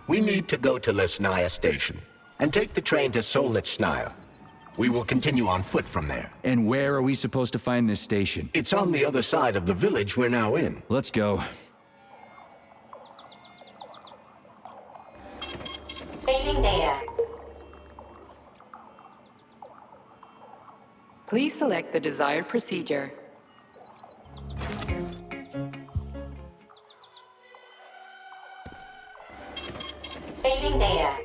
We need to go to Lesnaya station and take the train to Solnechnaya. We will continue on foot from there. And where are we supposed to find this station? It's on the other side of the village we're now in. Let's go. Saving data. Please select the desired procedure. Saving data.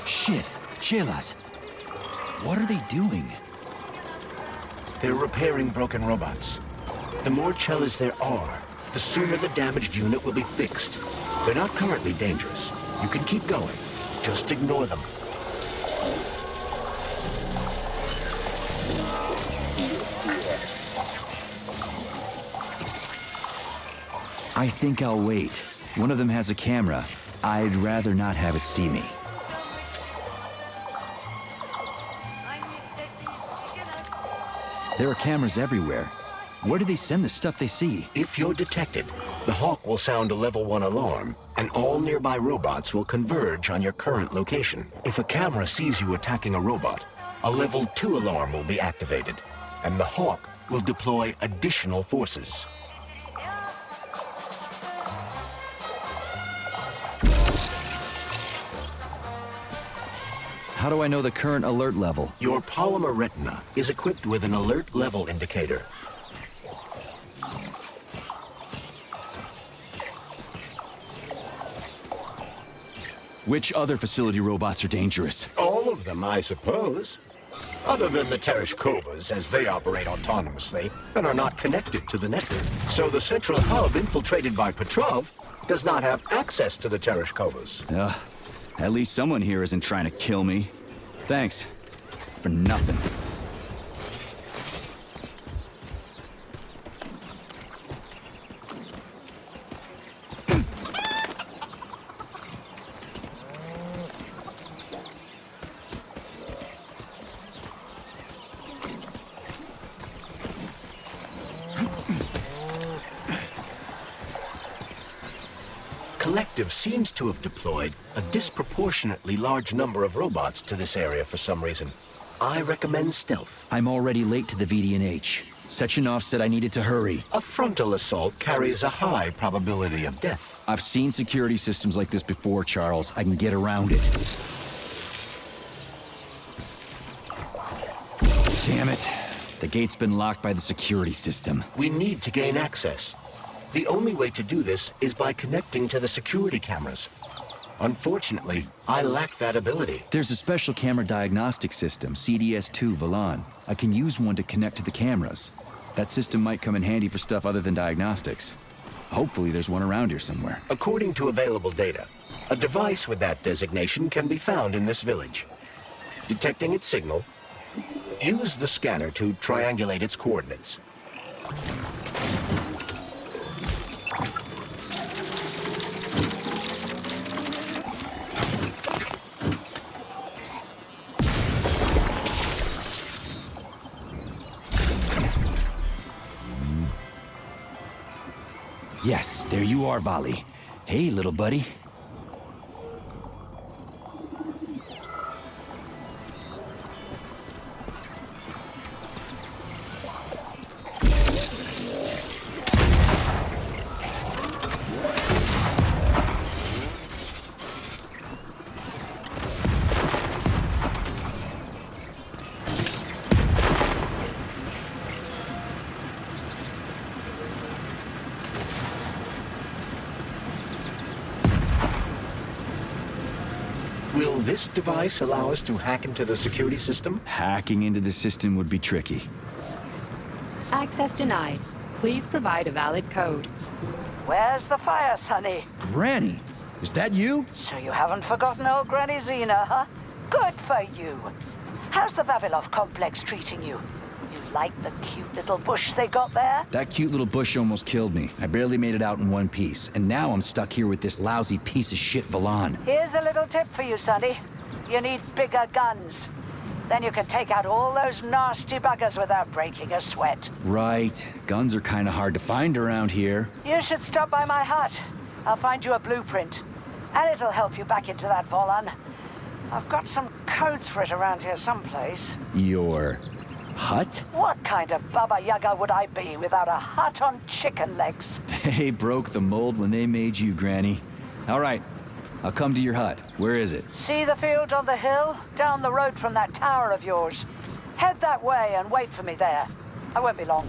Shit, Chelas. What are they doing? They're repairing broken robots. The more Chelas there are, the sooner the damaged unit will be fixed. They're not currently dangerous. You can keep going. Just ignore them. I think I'll wait. One of them has a camera. I'd rather not have it see me. There are cameras everywhere. Where do they send the stuff they see? If you're detected, the Hawk will sound a level 1 alarm, and all nearby robots will converge on your current location. If a camera sees you attacking a robot, a level 2 alarm will be activated, and the Hawk will deploy additional forces. How do I know the current alert level? Your polymer retina is equipped with an alert level indicator. Which other facility robots are dangerous? All of them, I suppose. Other than the Tereshkovas, as they operate autonomously and are not connected to the network. So the central hub infiltrated by Petrov does not have access to the Tereshkovas. At least someone here isn't trying to kill me. Thanks. For nothing. Collective seems to have deployed a disproportionately large number of robots to this area for some reason. I recommend stealth. I'm already late to the VD&H. Sechenov said I needed to hurry. A frontal assault carries a high probability of death. I've seen security systems like this before, Charles. I can get around it. Damn it. The gate's been locked by the security system. We need to gain access. The only way to do this is by connecting to the security cameras. Unfortunately, I lack that ability. There's a special camera diagnostic system, CDS-2 Volan. I can use one to connect to the cameras. That system might come in handy for stuff other than diagnostics. Hopefully there's one around here somewhere. According to available data, a device with that designation can be found in this village. Detecting its signal, use the scanner to triangulate its coordinates. Yes, there you are, Vali. Hey, little buddy. this device allow us to hack into the security system? Hacking into the system would be tricky. Access denied. Please provide a valid code. Where's the fire, Sonny? Granny, is that you? So you haven't forgotten old Granny-Zina, huh? Good for you. How's the Vavilov complex treating you? You like the cute little bush they got there? That cute little bush almost killed me. I barely made it out in one piece, and now I'm stuck here with this lousy piece of shit Volan. Here's a little tip for you, Sonny. You need bigger guns. Then you can take out all those nasty buggers without breaking a sweat. Right. Guns are kind of hard to find around here. You should stop by my hut. I'll find you a blueprint. And it'll help you back into that Volan. I've got some codes for it around here someplace. Your hut? What kind of Baba Yaga would I be without a hut on chicken legs? They broke the mold when they made you, Granny. All right. I'll come to your hut. Where is it? See the field on the hill? Down the road from that tower of yours. Head that way and wait for me there. I won't be long.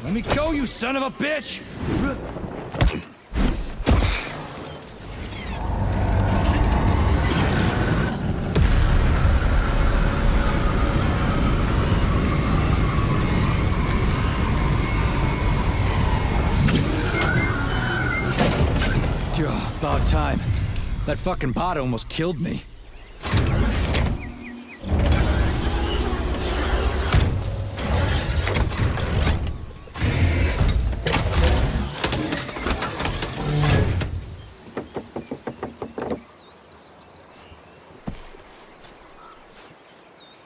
Let me go, you son of a bitch! About time. That fucking bot almost killed me.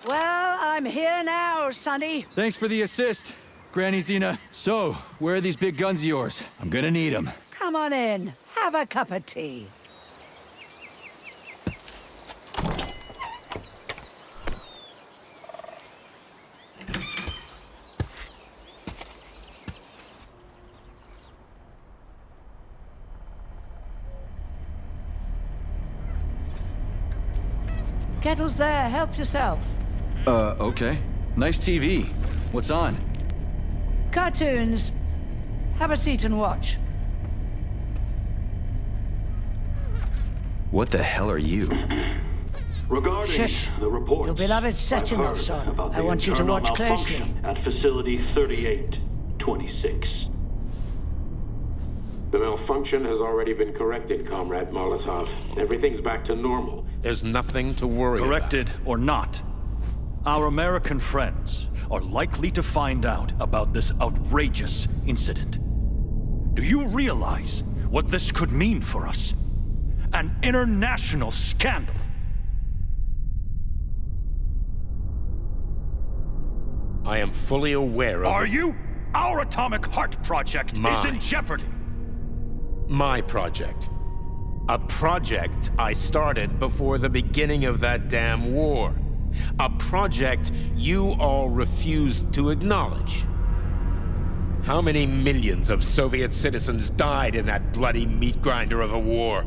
Well, I'm here now, Sonny. Thanks for the assist, Granny-Zina. So, where are these big guns of yours? I'm gonna need them. Come on in. Have a cup of tea. Kettle's there. Help yourself. Okay. Nice TV. What's on? Cartoons. Have a seat and watch. What the hell are you? Regarding Shush. the reports, Your beloved I've Sechenov, heard son. about I the want you to internal watch closely. malfunction at Facility 3826. The malfunction has already been corrected, Comrade Molotov. Everything's back to normal. There's nothing to worry Corrected or not, our American friends are likely to find out about this outrageous incident. Do you realize what this could mean for us? An international scandal. I am fully aware of... Are you? Our atomic heart project is in jeopardy. My project. A project I started before the beginning of that damn war. A project you all refused to acknowledge. How many millions of Soviet citizens died in that bloody meat grinder of a war?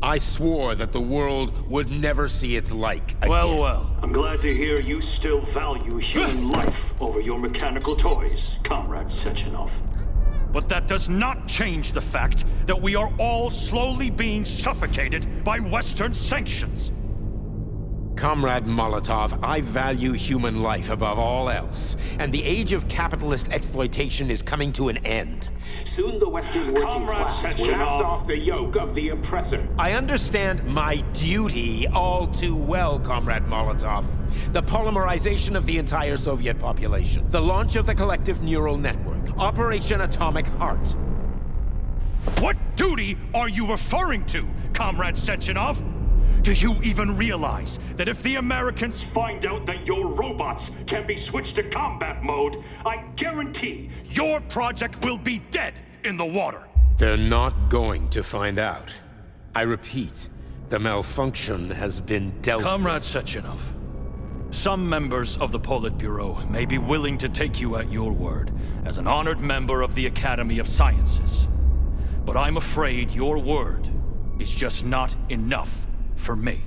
I swore that the world would never see its like again. Well. I'm glad to hear you still value human life over your mechanical toys, Comrade Sechenov. But that does not change the fact that we are all slowly being suffocated by Western sanctions. Comrade Molotov, I value human life above all else, and the age of capitalist exploitation is coming to an end. Soon the Western working class will cast off the yoke of the oppressor. I understand my duty all too well, Comrade Molotov. The polymerization of the entire Soviet population, the launch of the collective neural network, Operation Atomic Heart. What duty are you referring to, Comrade Sechenov? Do you even realize that if the Americans Find out that your robots can be switched to combat mode, I guarantee your project will be dead in the water? They're not going to find out. I repeat, the malfunction has been dealt with. Comrade Sechenov, some members of the Politburo may be willing to take you at your word as an honored member of the Academy of Sciences. But I'm afraid your word is just not enough for me.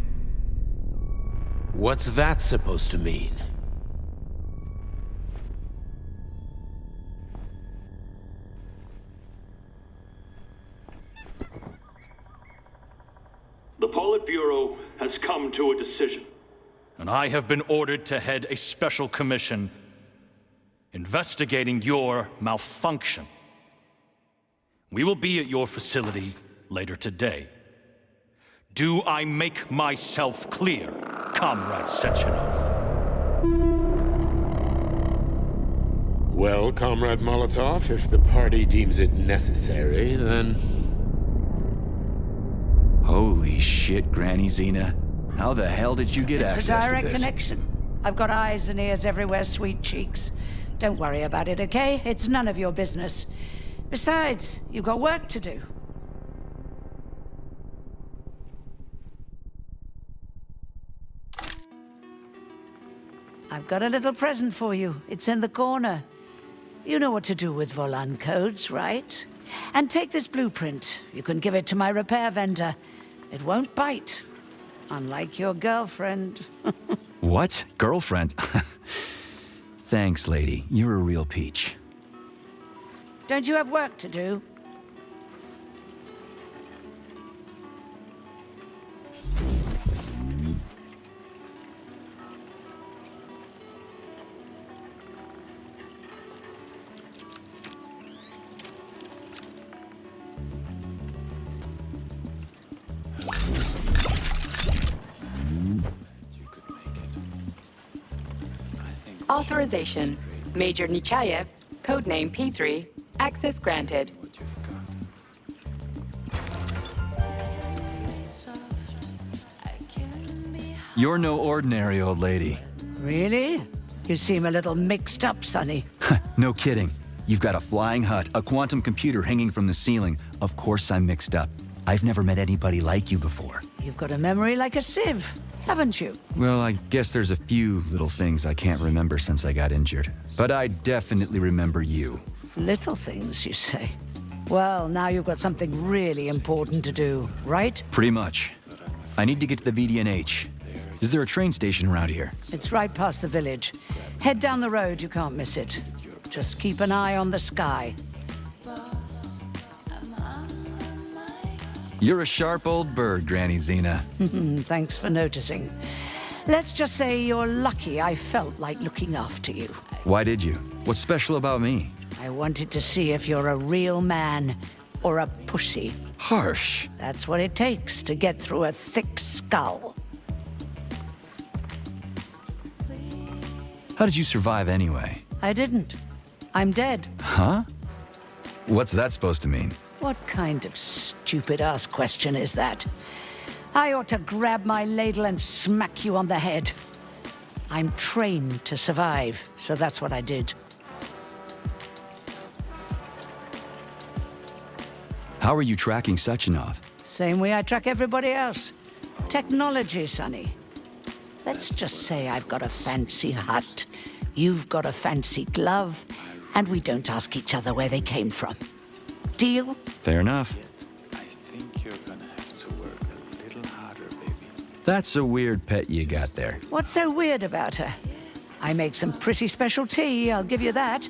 What's that supposed to mean? the Politburo has come to a decision. And I have been ordered to head a special commission investigating your malfunction. We will be at your facility later today. Do I make myself clear, Comrade Sechenov? Well, Comrade Molotov, if the party deems it necessary, then... Holy shit, Granny-Zina. How the hell did you get access to this? It's a direct connection. I've got eyes and ears everywhere, sweet cheeks. Don't worry about it, okay? It's none of your business. Besides, you've got work to do. I've got a little present for you. It's in the corner. You know what to do with Volan codes, right? And take this blueprint. You can give it to my repair vendor. It won't bite. Unlike your girlfriend. What? Girlfriend? Thanks, lady. You're a real peach. Don't you have work to do? Authorization. Major Nechayev, codename P3, access granted. You're no ordinary old lady. Really? You seem a little mixed up, Sonny. No kidding. You've got a flying hut, a quantum computer hanging from the ceiling. Of course I'm mixed up. I've never met anybody like you before. You've got a memory like a sieve, haven't you? Well, I guess there's a few little things I can't remember since I got injured. But I definitely remember you. Little things, you say? Well, now you've got something really important to do, right? Pretty much. I need to get to the VDNH. Is there a train station around here? It's right past the village. Head down the road, you can't miss it. Just keep an eye on the sky. You're a sharp old bird, Granny-Zina. Thanks for noticing. Let's just say you're lucky I felt like looking after you. Why did you? What's special about me? I wanted to see if you're a real man or a pussy. Harsh. That's what it takes to get through a thick skull. How did you survive anyway? I didn't. I'm dead. Huh? What's that supposed to mean? What kind of stupid-ass question is that? I ought to grab my ladle and smack you on the head. I'm trained to survive, so that's what I did. How are you tracking Sechenov? Same way I track everybody else. Technology, Sonny. Let's just say I've got a fancy hut, you've got a fancy glove, and we don't ask each other where they came from. Deal? Fair enough. I think you're gonna have to work a little harder, baby. That's a weird pet you got there. What's so weird about her? I make some pretty special tea, I'll give you that.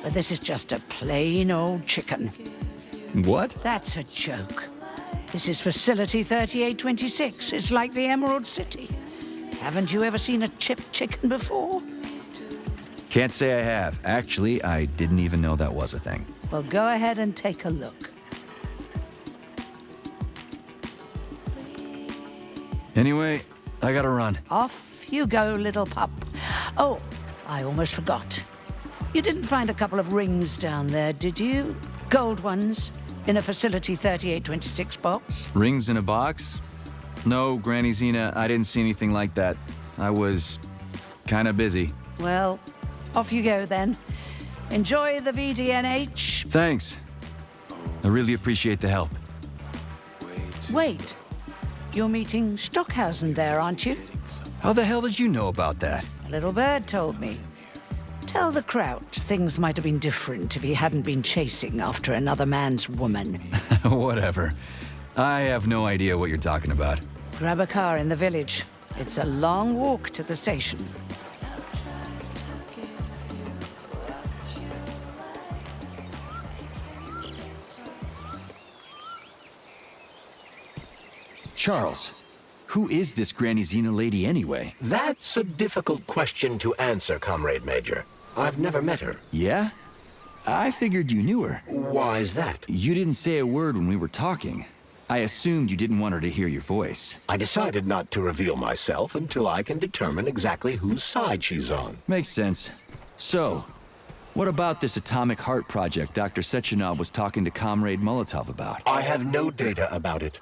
But this is just a plain old chicken. What? That's a joke. This is Facility 3826. It's like the Emerald City. Haven't you ever seen a chipped chicken before? Can't say I have. Actually, I didn't even know that was a thing. Well, go ahead and take a look. Anyway, I gotta run. Off you go, little pup. Oh, I almost forgot. You didn't find a couple of rings down there, did you? Gold ones, in a Facility 3826 box? Rings in a box? No, Granny-Zina, I didn't see anything like that. I was kinda busy. Well, off you go then. Enjoy the VDNH. Thanks. I really appreciate the help. Wait, you're meeting Stockhausen there, aren't you? How the hell did you know about that? A little bird told me. Tell the Kraut things might have been different if he hadn't been chasing after another man's woman. Whatever. I have no idea what you're talking about. Grab a car in the village. It's a long walk to the station. Charles, who is this Granny-Zina lady anyway? That's a difficult question to answer, Comrade Major. I've never met her. Yeah? I figured you knew her. Why is that? You didn't say a word when we were talking. I assumed you didn't want her to hear your voice. I decided not to reveal myself until I can determine exactly whose side she's on. Makes sense. So, what about this atomic heart project Dr. Sechenov was talking to Comrade Molotov about? I have no data about it.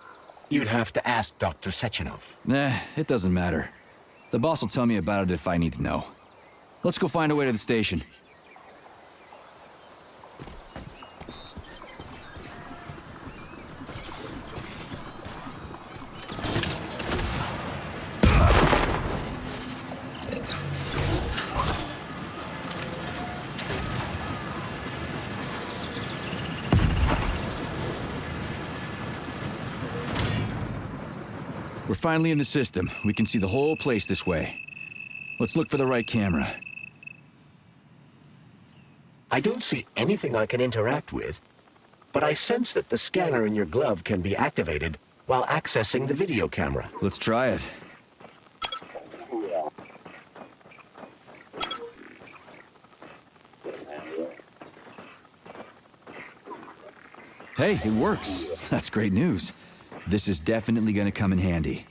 You'd have to ask Dr. Sechenov. Nah, it doesn't matter. The boss will tell me about it if I need to know. Let's go find a way to the station. We're finally in the system. We can see the whole place this way. Let's look for the right camera. I don't see anything I can interact with, but I sense that the scanner in your glove can be activated while accessing the video camera. Let's try it. Hey, it works. That's great news. This is definitely gonna come in handy.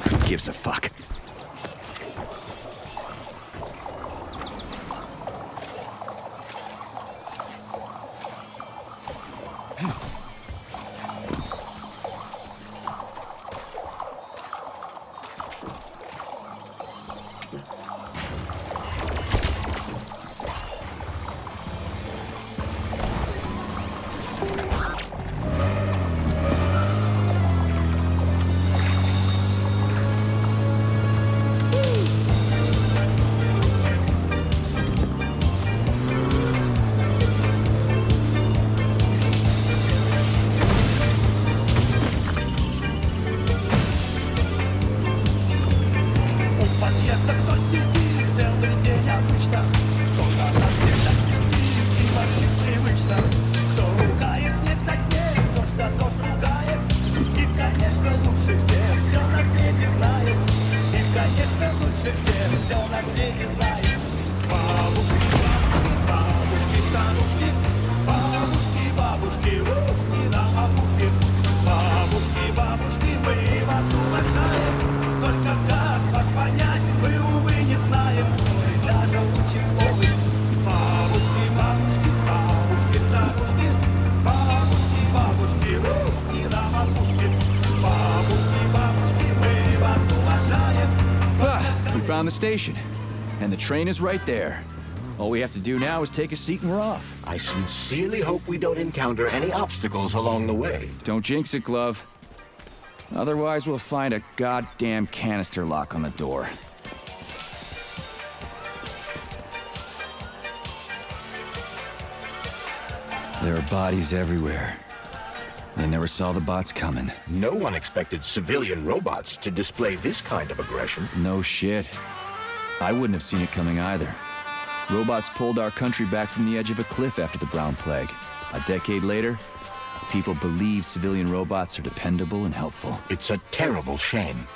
Who gives a fuck? Found the station, and the train is right there. All we have to do now is take a seat and we're off. I sincerely hope we don't encounter any obstacles along the way. Don't jinx it, Glove. Otherwise, we'll find a goddamn canister lock on the door. There are bodies everywhere. They never saw the bots coming. No one expected civilian robots to display this kind of aggression. No shit. I wouldn't have seen it coming either. Robots pulled our country back from the edge of a cliff after the Brown Plague. A decade later, people believe civilian robots are dependable and helpful. It's a terrible shame.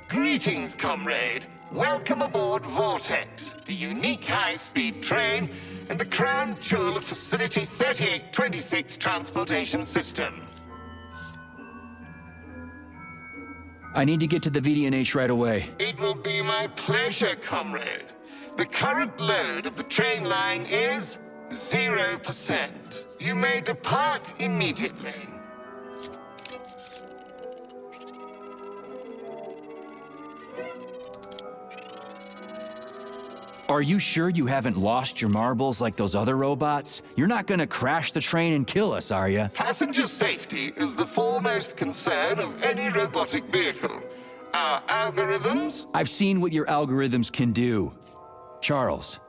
Greetings, comrade. Welcome aboard Vortex, the unique high-speed train and the crown jewel of Facility 3826 Transportation System. I need to get to the VDNH right away. It will be my pleasure, comrade. The current load of the train line is 0%. You may depart immediately. Are you sure you haven't lost your marbles like those other robots? You're not gonna crash the train and kill us, are you? Passenger safety is the foremost concern of any robotic vehicle. Our algorithms? I've seen what your algorithms can do. Charles,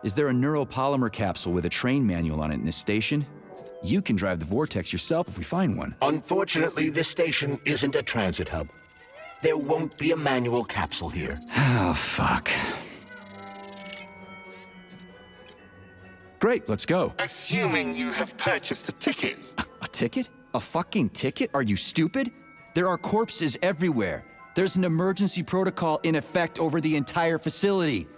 is there a neuropolymer capsule with a train manual on it in this station? You can drive the Vortex yourself if we find one. Unfortunately, this station isn't a transit hub. There won't be a manual capsule here. Oh, fuck. Great, let's go. Assuming you have purchased a ticket. A ticket? A fucking ticket? Are you stupid? There are corpses everywhere. There's an emergency protocol in effect over the entire facility.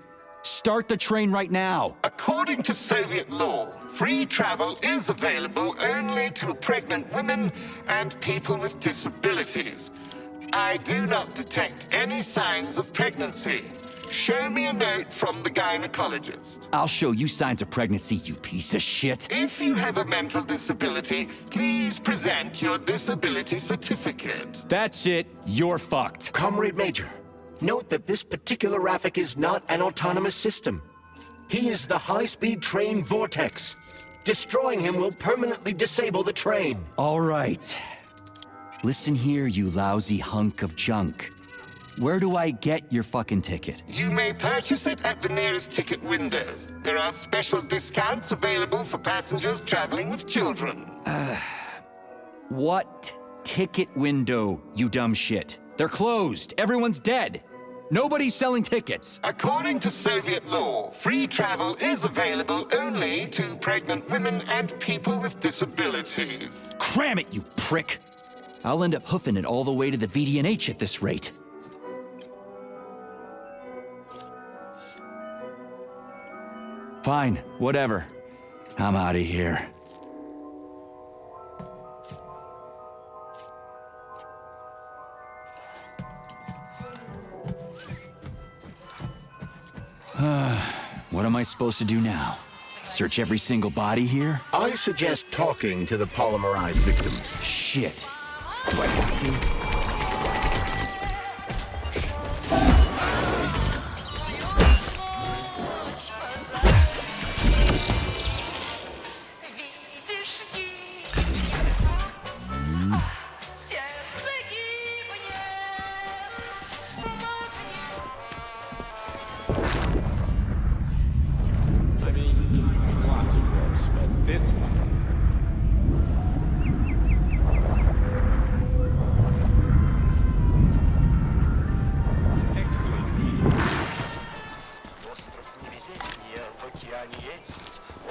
Start the train right now. According to Soviet law, free travel is available only to pregnant women and people with disabilities. I do not detect any signs of pregnancy. Show me a note from the gynecologist. I'll show you signs of pregnancy, you piece of shit. If you have a mental disability, please present your disability certificate. That's it. You're fucked. Comrade Major, note that this particular Raffic is not an autonomous system. He is the high-speed train Vortex. Destroying him will permanently disable the train. All right. Listen here, you lousy hunk of junk. Where do I get your fucking ticket? You may purchase it at the nearest ticket window. There are special discounts available for passengers traveling with children. What ticket window, you dumb shit? They're closed. Everyone's dead. Nobody's selling tickets. According to Soviet law, free travel is available only to pregnant women and people with disabilities. Cram it, you prick. I'll end up hoofing it all the way to the VDNH at this rate. Fine, whatever. I'm out of here. What am I supposed to do now? Search every single body here? I suggest talking to the polymerized victims. Shit. Do I have to?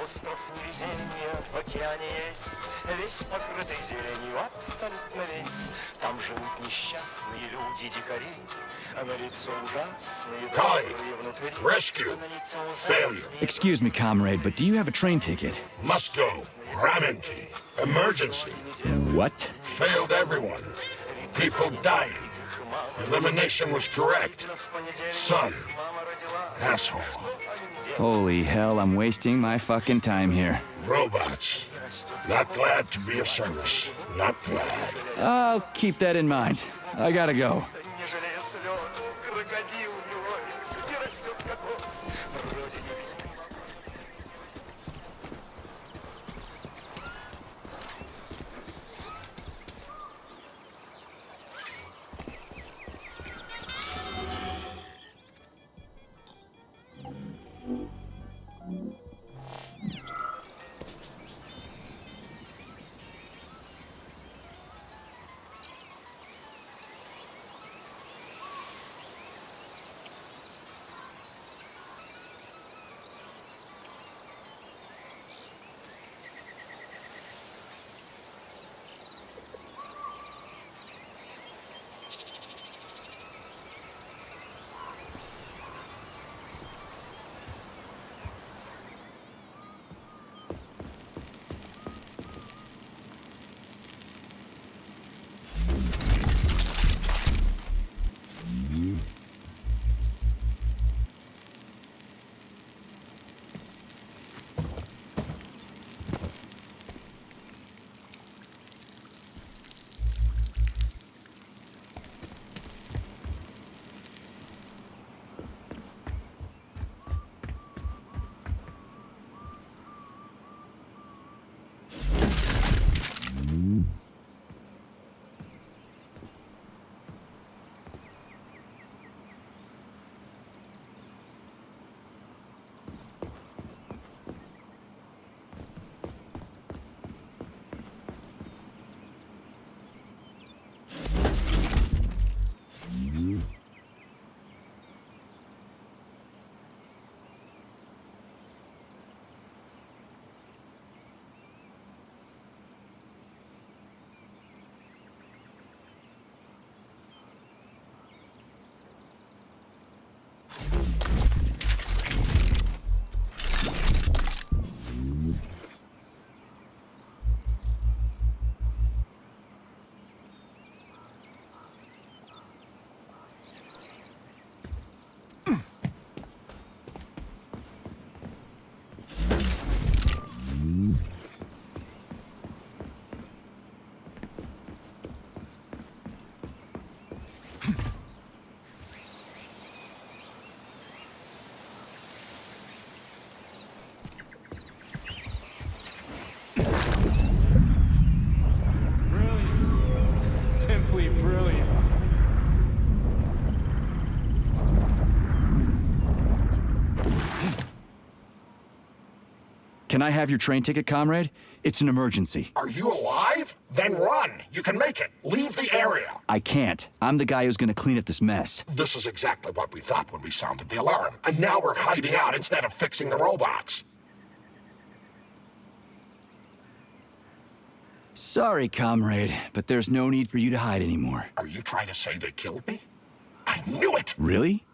Остров невезения в океане есть, весь покрытый зеленью абсолютно весь. Там живут несчастные люди-дикари, а на лицо ужасные добрые внутри. Rescue. Failure. Excuse me, comrade, but do you have a train ticket? Must go. Ramen-key. Emergency. What? Failed everyone. People dying. Elimination was correct. Son. Asshole. Holy hell, I'm wasting my fucking time here. Robots. Not glad to be of service. Not glad. I'll keep that in mind. I gotta go. Не жалея слез, крокодил не ловится, не растет кокос. Вроде не видно. Can I have your train ticket, comrade? It's an emergency. Are you alive? Then run. You can make it. Leave the area. I can't. I'm the guy who's gonna clean up this mess. This is exactly what we thought when we sounded the alarm. And now we're hiding out instead of fixing the robots. Sorry, comrade, but there's no need for you to hide anymore. Are you trying to say they killed me? I knew it! Really?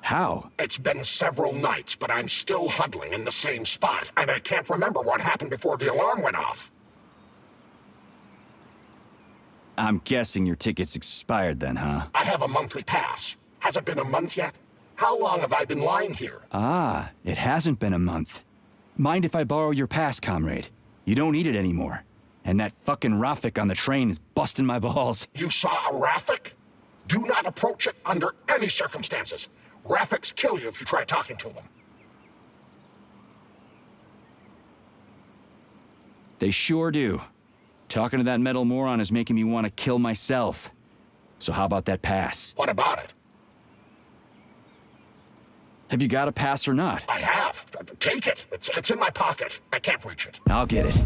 How? It's been several nights, but I'm still huddling in the same spot, and I can't remember what happened before the alarm went off. I'm guessing your ticket's expired then, huh? I have a monthly pass. Has it been a month yet? How long have I been lying here? Ah, it hasn't been a month. Mind if I borrow your pass, comrade? You don't need it anymore. And that fucking Rafik on the train is busting my balls. You saw a Rafik? Do not approach it under any circumstances. Rafiks kill you if you try talking to them. They sure do. Talking to that metal moron is making me want to kill myself. So how about that pass? What about it? Have you got a pass or not? I have. Take it. It's in my pocket. I can't reach it. I'll get it.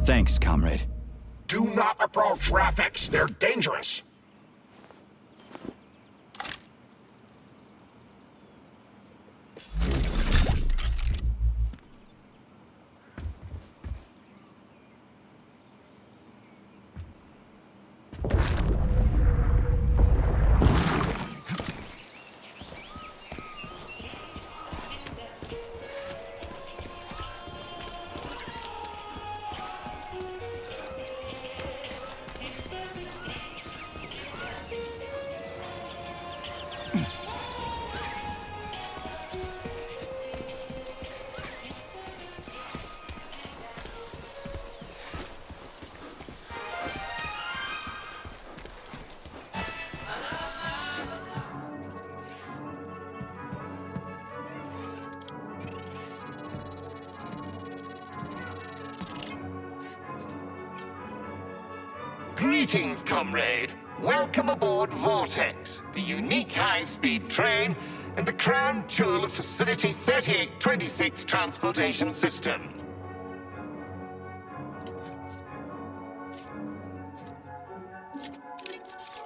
Thanks, comrade. Do not approach Rafiks. They're dangerous. Greetings, comrade. Welcome aboard Vortex, the unique high-speed train and the crown jewel of Facility 3826 transportation system.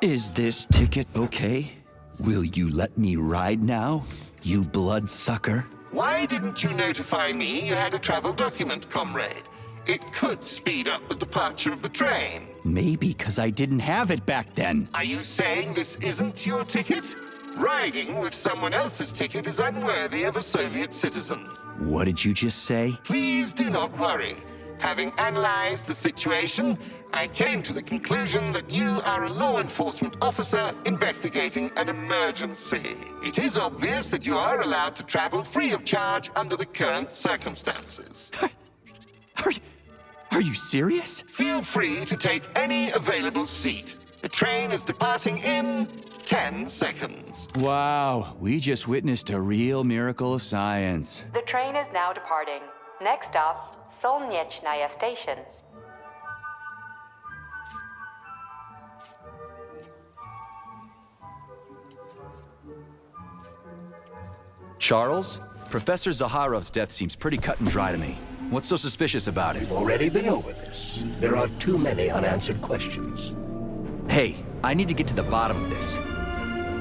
Is this ticket okay? Will you let me ride now, you bloodsucker? Why didn't you notify me you had a travel document, comrade? It could speed up the departure of the train. Maybe because I didn't have it back then. Are you saying this isn't your ticket? Riding with someone else's ticket is unworthy of a Soviet citizen. What did you just say? Please do not worry. Having analyzed the situation, I came to the conclusion that you are a law enforcement officer investigating an emergency. It is obvious that you are allowed to travel free of charge under the current circumstances. Are you serious? Feel free to take any available seat. The train is departing in 10 seconds. Wow, we just witnessed a real miracle of science. The train is now departing. Next stop, Solnechnaya station. Charles? Professor Zaharov's death seems pretty cut and dry to me. What's so suspicious about it? We've already been over this. There are too many unanswered questions. Hey, I need to get to the bottom of this.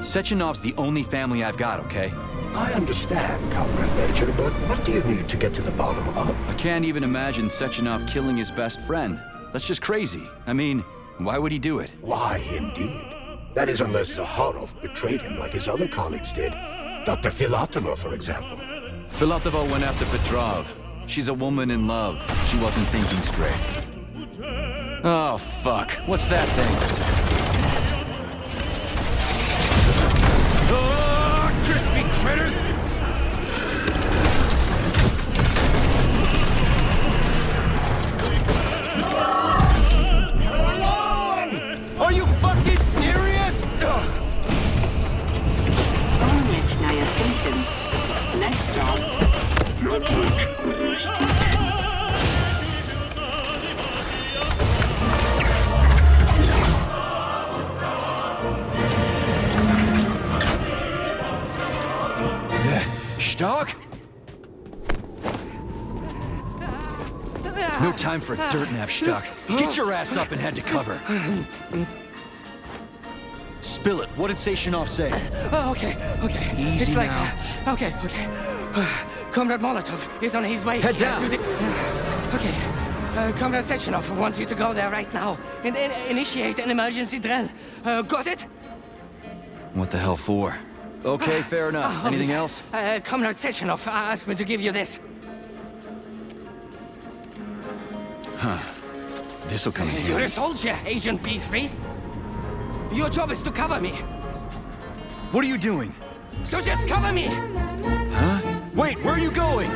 Sechenov's the only family I've got, okay? I understand, Comrade Major, but what do you need to get to the bottom of? I can't even imagine Sechenov killing his best friend. That's just crazy. I mean, why would he do it? Why, indeed. That is unless Zaharov betrayed him like his other colleagues did. Dr. Filatova, for example. Filatova went after Petrov. She's a woman in love. She wasn't thinking straight. Oh, fuck. What's that thing? Oh, crispy critters! Are you fucking serious? Solnechnaya station. Next stop. Stark? No time for dirt, Navstak. Get your ass up and head to cover. Spill it. What did Sechenov say? Oh, okay. Easy it's like, now. Okay. Comrade Molotov is on his way. Head down. To the... Okay. Comrade Sechenov wants you to go there right now and initiate an emergency drill. Got it? What the hell for? Okay, fair enough. Anything else? Comrade Sechenov asked me to give you this. Huh. This'll come in You're handy. a soldier, Agent B3. Your job is to cover me. What are you doing? So just cover me! Huh? Wait, where are you going?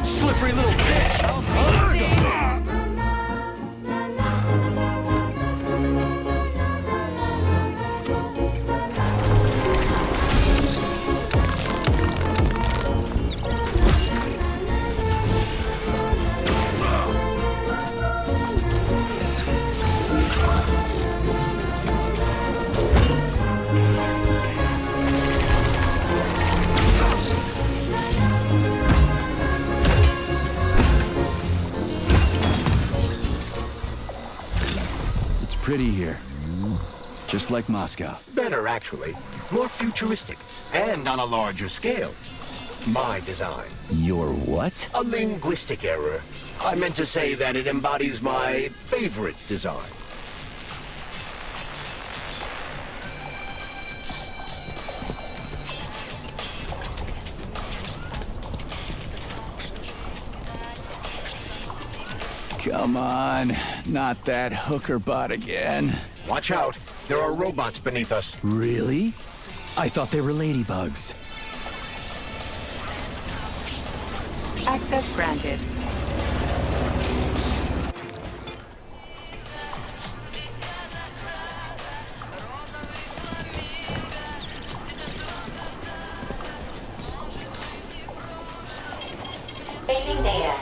Slippery little bitch! Pretty here. Just like Moscow. Better, actually. More futuristic. And on a larger scale. My design. Your what? A linguistic error. I meant to say that it embodies my favorite design. Come on, not that hooker bot again. Watch out, there are robots beneath us. Really? I thought they were ladybugs. Access granted. Saving data.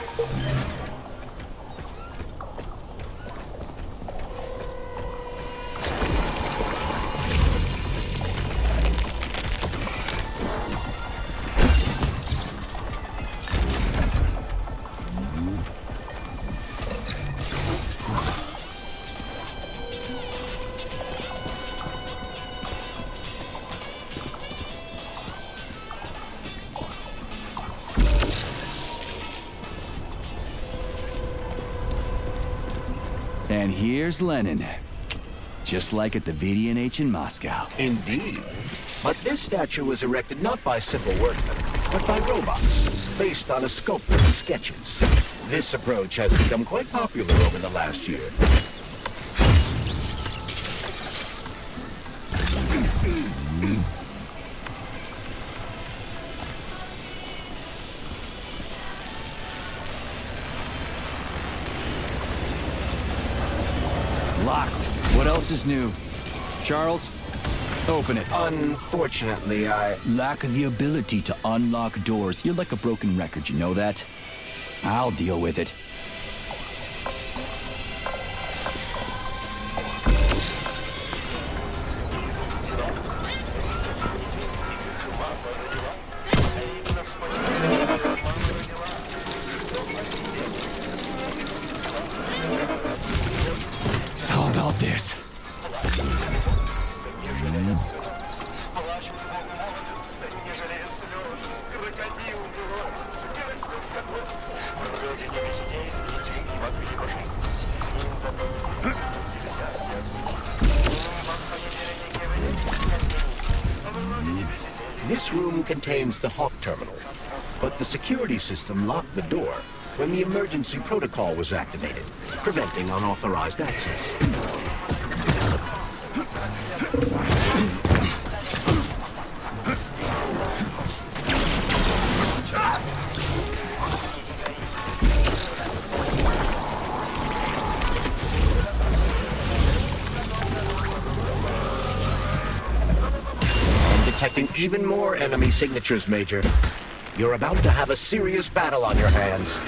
here's Lenin. Just like at the VDNH in Moscow. Indeed. But this statue was erected not by simple workmen, but by robots, based on a sculptor's sketches. This approach has become quite popular over the last year. Locked. What else is new? Charles, open it. Unfortunately, I lack the ability to unlock doors. You're like a broken record, you know that? I'll deal with it. How about this? This room contains the Hawk terminal, but the security system locked the door when the emergency protocol was activated, preventing unauthorized access. Detecting even more enemy signatures, Major. You're about to have a serious battle on your hands.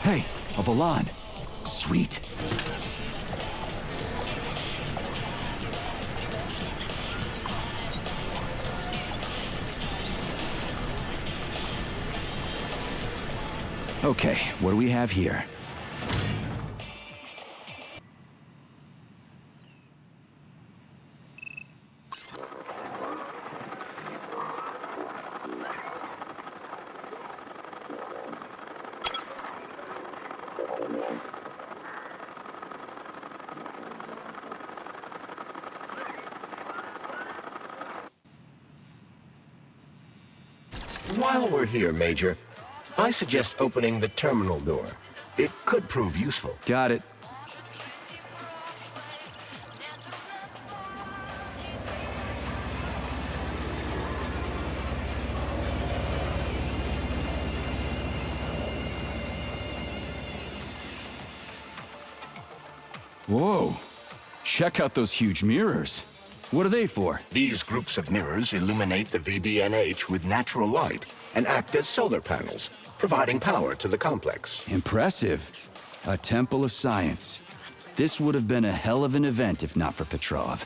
Hey, a Volan. Sweet. Okay, what do we have here? While we're here, Major, I suggest opening the terminal door. It could prove useful. Got it. Whoa! Check out those huge mirrors. What are they for? These groups of mirrors illuminate the VDNH with natural light and act as solar panels, providing power to the complex. Impressive. A temple of science. This would have been a hell of an event if not for Petrov.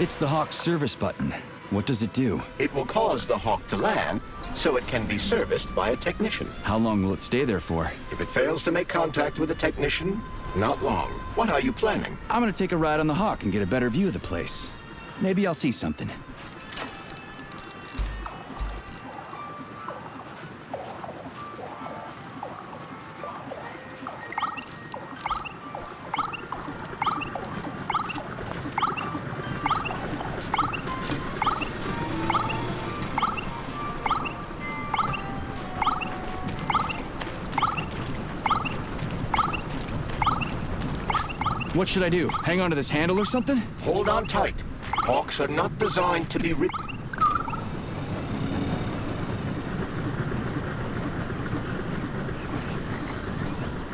It's the Hawk's service button. What does it do? It will cause the Hawk to land, so it can be serviced by a technician. How long will it stay there for? If it fails to make contact with a technician, not long. What are you planning? I'm gonna take a ride on the Hawk and get a better view of the place. Maybe I'll see something. What should I do? Hang on to this handle or something? Hold on tight. Hawks are not designed to be ridden.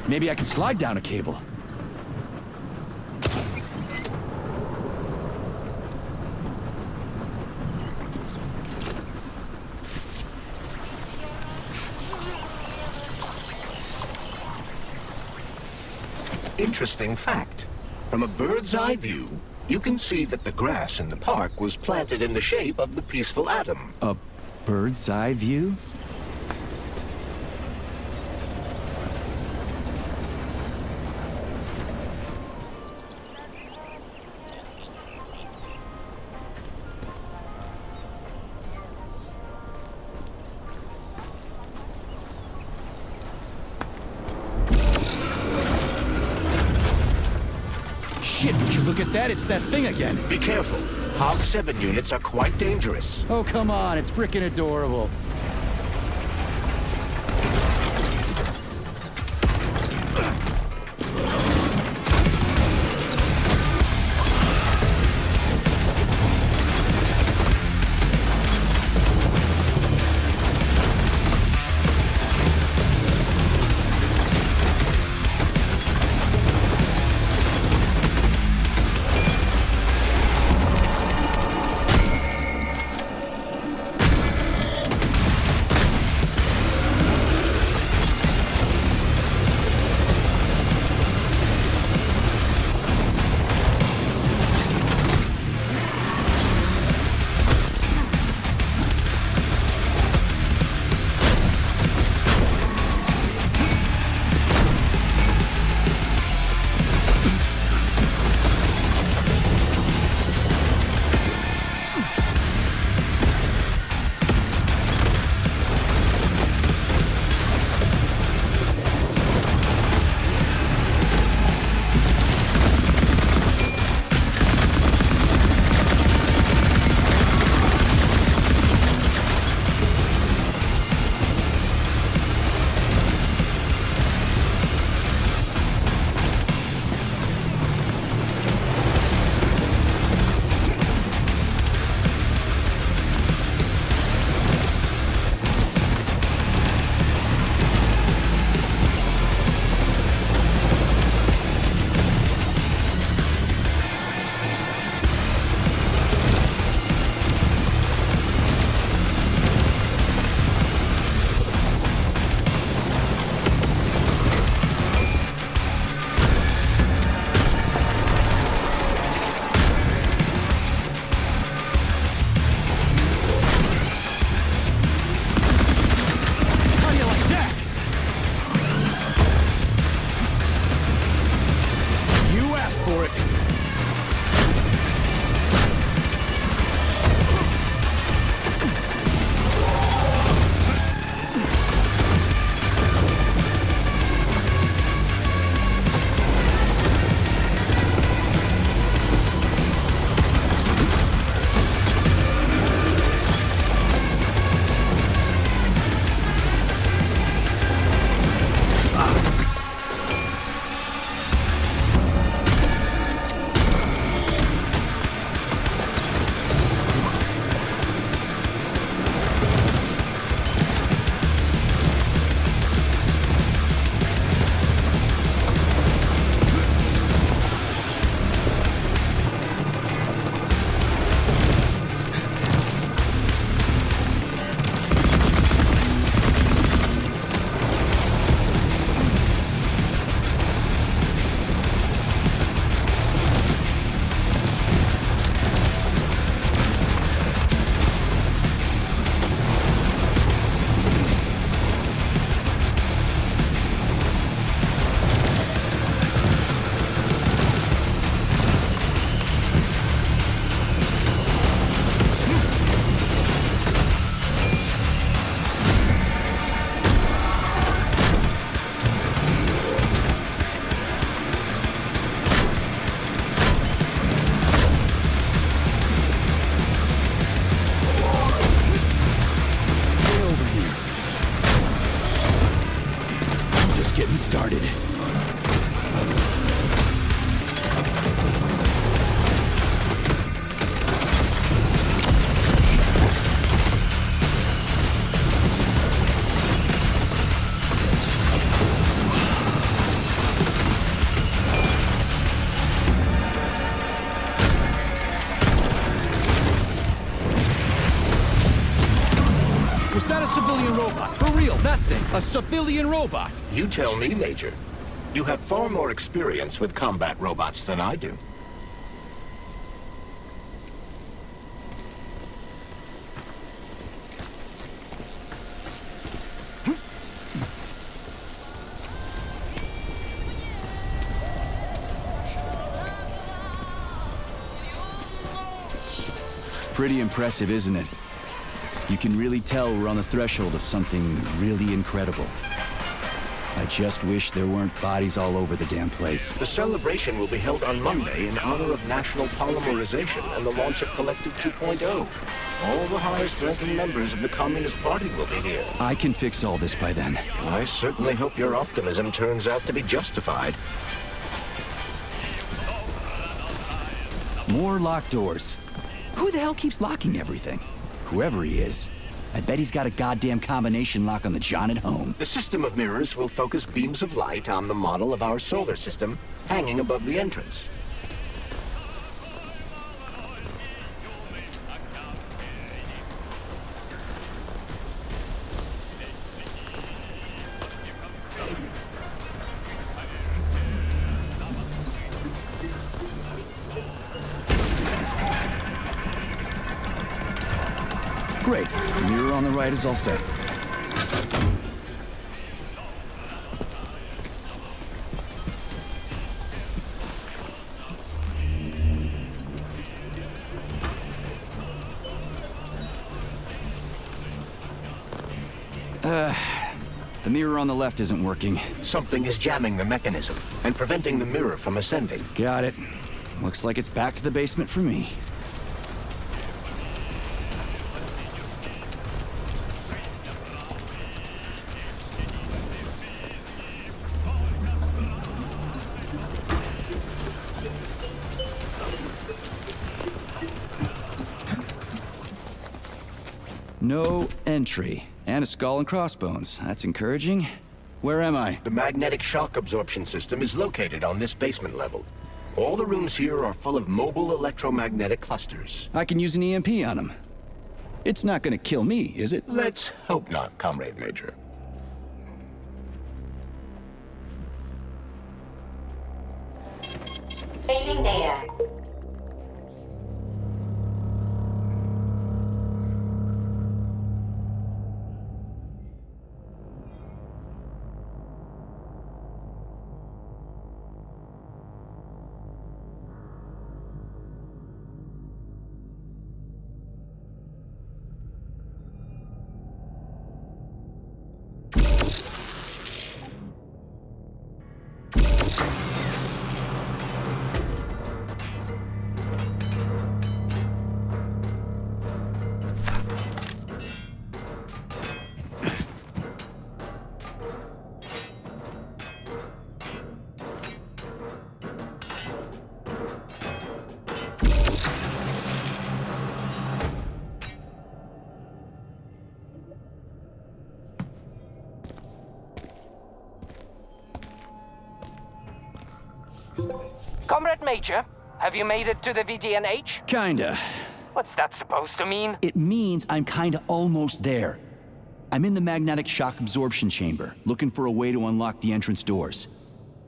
Maybe I can slide down a cable. Interesting fact. From a bird's eye view, you can see that the grass in the park was planted in the shape of the peaceful atom. A bird's eye view? Shit, would you look at that? It's that thing again. Be careful. Hog 7 units are quite dangerous. Oh, come on. It's frickin' adorable. started. Was that a civilian robot? For real, that thing. A civilian robot. You tell me, Major. You have far more experience with combat robots than I do. Pretty impressive, isn't it? You can really tell we're on the threshold of something really incredible. I just wish there weren't bodies all over the damn place. The celebration will be held on Monday in honor of National Polymerization and the launch of Collective 2.0. All the highest-ranking members of the Communist Party will be here. I can fix all this by then. I certainly hope your optimism turns out to be justified. More locked doors. Who the hell keeps locking everything? Whoever he is. I bet he's got a goddamn combination lock on the John at home. The system of mirrors will focus beams of light on the model of our solar system hanging above the entrance. Great. The mirror on the right is all set. The mirror on the left isn't working. Something is jamming the mechanism and preventing the mirror from ascending. Got it. Looks like it's back to the basement for me. No entry. And a skull and crossbones. That's encouraging. Where am I? The magnetic shock absorption system is located on this basement level. All the rooms here are full of mobile electromagnetic clusters. I can use an EMP on them. It's not gonna kill me, is it? Let's hope not, Comrade Major. Saving data. Comrade Major, have you made it to the VDNH? Kinda. What's that supposed to mean? It means I'm kinda almost there. I'm in the magnetic shock absorption chamber, looking for a way to unlock the entrance doors.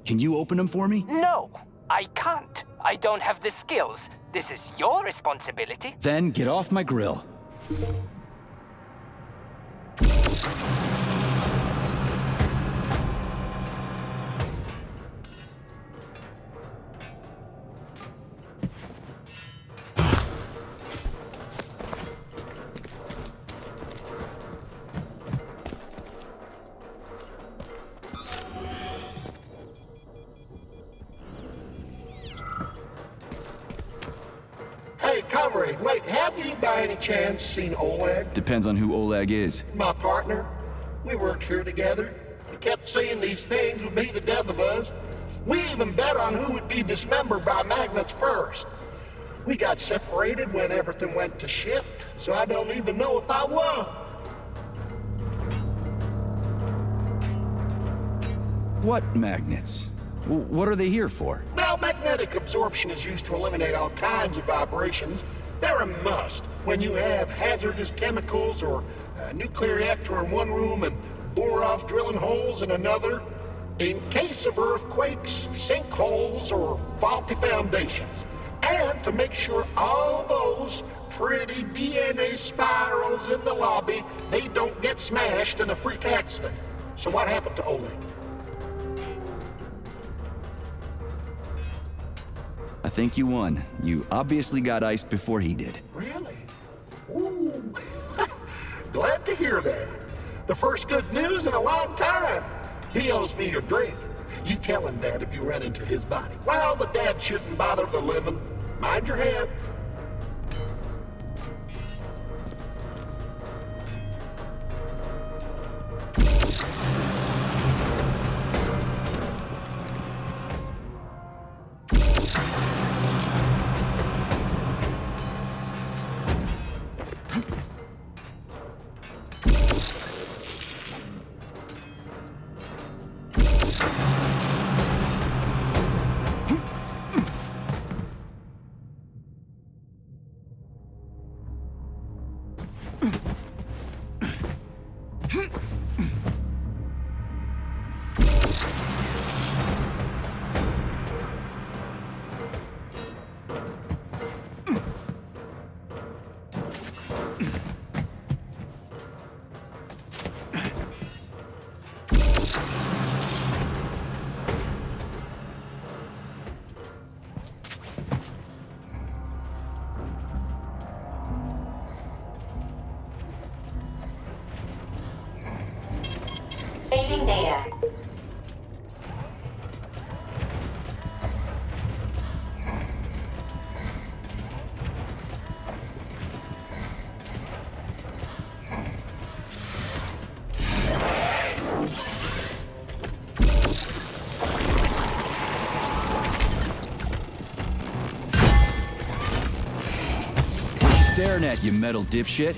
Can you open them for me? No, I can't. I don't have the skills. This is your responsibility. Then get off my grill. Hey, comrade, wait, have you by any chance seen Oleg? Depends on who Oleg is. My partner. We worked here together. We kept saying these things would be the death of us. We even bet on who would be dismembered by magnets first. We got separated when everything went to shit, so I don't even know if I won. What magnets? What are they here for? Well, magnetic absorption is used to eliminate all kinds of vibrations. They're a must when you have hazardous chemicals or a nuclear reactor in one room and bore-offs drilling holes in another. In case of earthquakes, sinkholes, or faulty foundations. And to make sure all those pretty DNA spirals in the lobby, they don't get smashed in a freak accident. So what happened to Oleg? I think you won. You obviously got iced before he did. Really? Ooh. Glad to hear that. The first good news in a long time. He owes me a drink. You tell him that if you run into his body. Well, the dad shouldn't bother the living. Mind your head. Saving data. What you staring at, you metal dipshit?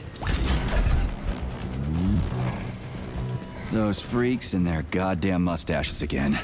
Those freaks and their goddamn mustaches again.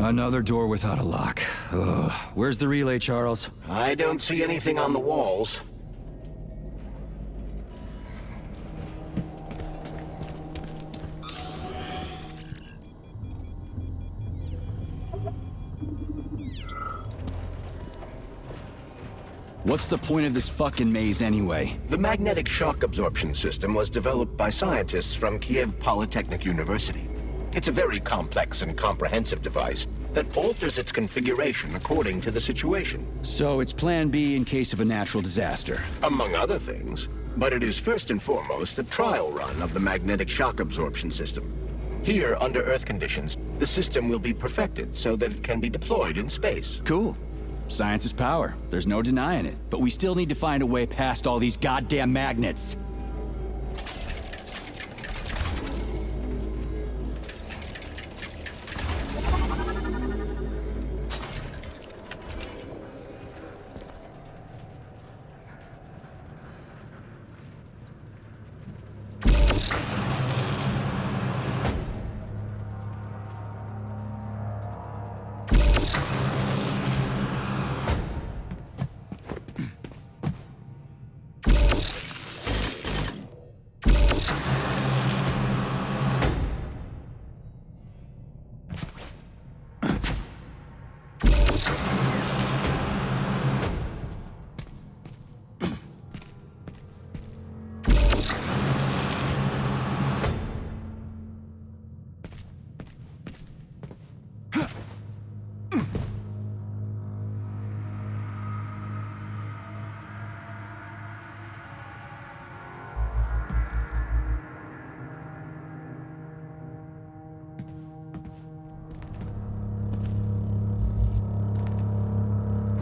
Another door without a lock. Ugh. Where's the relay, Charles? I don't see anything on the walls. What's the point of this fucking maze anyway? The magnetic shock absorption system was developed by scientists from Kiev Polytechnic University. It's a very complex and comprehensive device that alters its configuration according to the situation. So it's plan B in case of a natural disaster. Among other things. But it is first and foremost a trial run of the magnetic shock absorption system. Here, under Earth conditions, the system will be perfected so that it can be deployed in space. Cool. Science is power. There's no denying it. But we still need to find a way past all these goddamn magnets.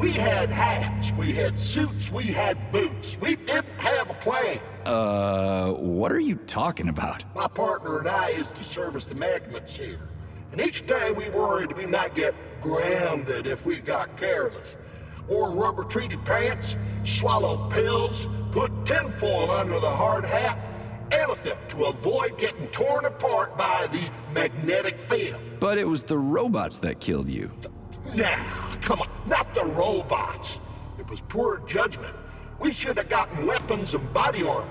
We had hats, we had suits, we had boots. We didn't have a plane. What are you talking about? My partner and I is to service the magnets here. And each day we worried we might get grounded if we got careless. Wore rubber-treated pants, swallowed pills, put tinfoil under the hard hat, anything to avoid getting torn apart by the magnetic field. But it was the robots that killed you. Now, come on, not the robots. It was poor judgment. We should have gotten weapons and body armor.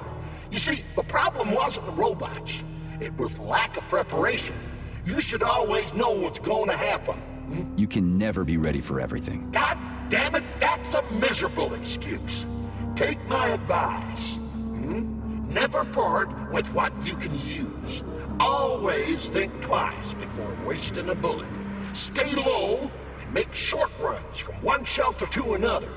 You see, the problem wasn't the robots. It was lack of preparation. You should always know what's going to happen. You can never be ready for everything. God damn it, that's a miserable excuse. Take my advice. Never part with what you can use. Always think twice before wasting a bullet. Stay low and make short runs from one shelter to another.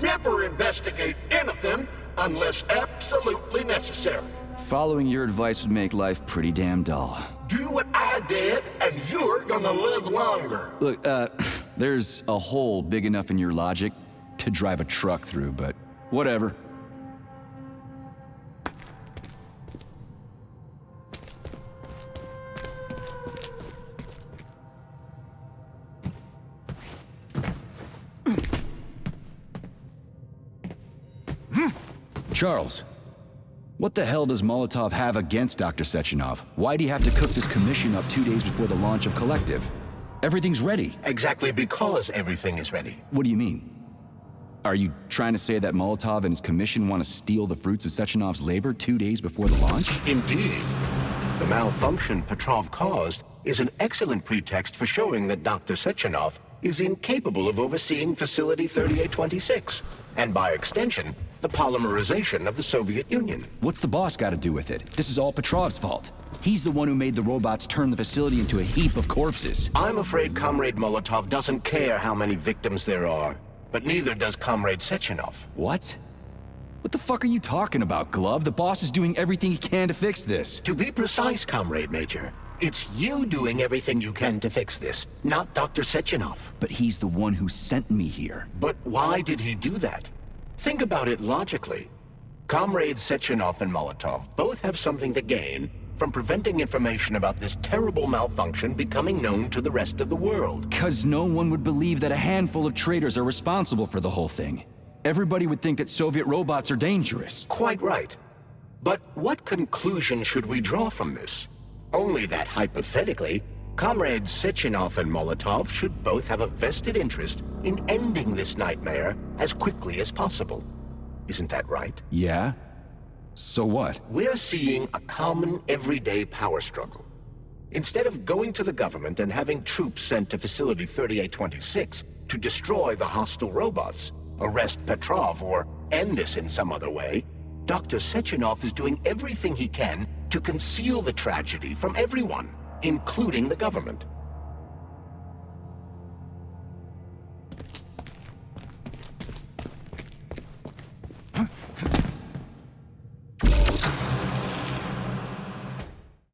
Never investigate anything unless absolutely necessary. Following your advice would make life pretty damn dull. Do what I did, and you're gonna live longer. Look, there's a hole big enough in your logic to drive a truck through, but whatever. Charles, what the hell does Molotov have against Dr. Sechenov? Why'd he have to cook this commission up 2 days before the launch of Collective? Everything's ready. Exactly because everything is ready. What do you mean? Are you trying to say that Molotov and his commission want to steal the fruits of Sechenov's labor 2 days before the launch? Indeed. The malfunction Petrov caused is an excellent pretext for showing that Dr. Sechenov is incapable of overseeing Facility 3826, and by extension, the polymerization of the Soviet Union. What's the boss got to do with it? This is all Petrov's fault. He's the one who made the robots turn the facility into a heap of corpses. I'm afraid Comrade Molotov doesn't care how many victims there are, but neither does Comrade Sechenov. What? What the fuck are you talking about, Glove? The boss is doing everything he can to fix this. To be precise, Comrade Major, it's you doing everything you can to fix this, not Dr. Sechenov. But he's the one who sent me here. But why did he do that? Think about it logically. Comrades Sechenov and Molotov both have something to gain from preventing information about this terrible malfunction becoming known to the rest of the world. 'Cause no one would believe that a handful of traitors are responsible for the whole thing. Everybody would think that Soviet robots are dangerous. Quite right. But what conclusion should we draw from this? Only that hypothetically, Comrades Sechenov and Molotov should both have a vested interest in ending this nightmare as quickly as possible. Isn't that right? Yeah? So what? We're seeing a common, everyday power struggle. Instead of going to the government and having troops sent to Facility 3826 to destroy the hostile robots, arrest Petrov, or end this in some other way, Dr. Sechenov is doing everything he can to conceal the tragedy from everyone, including the government.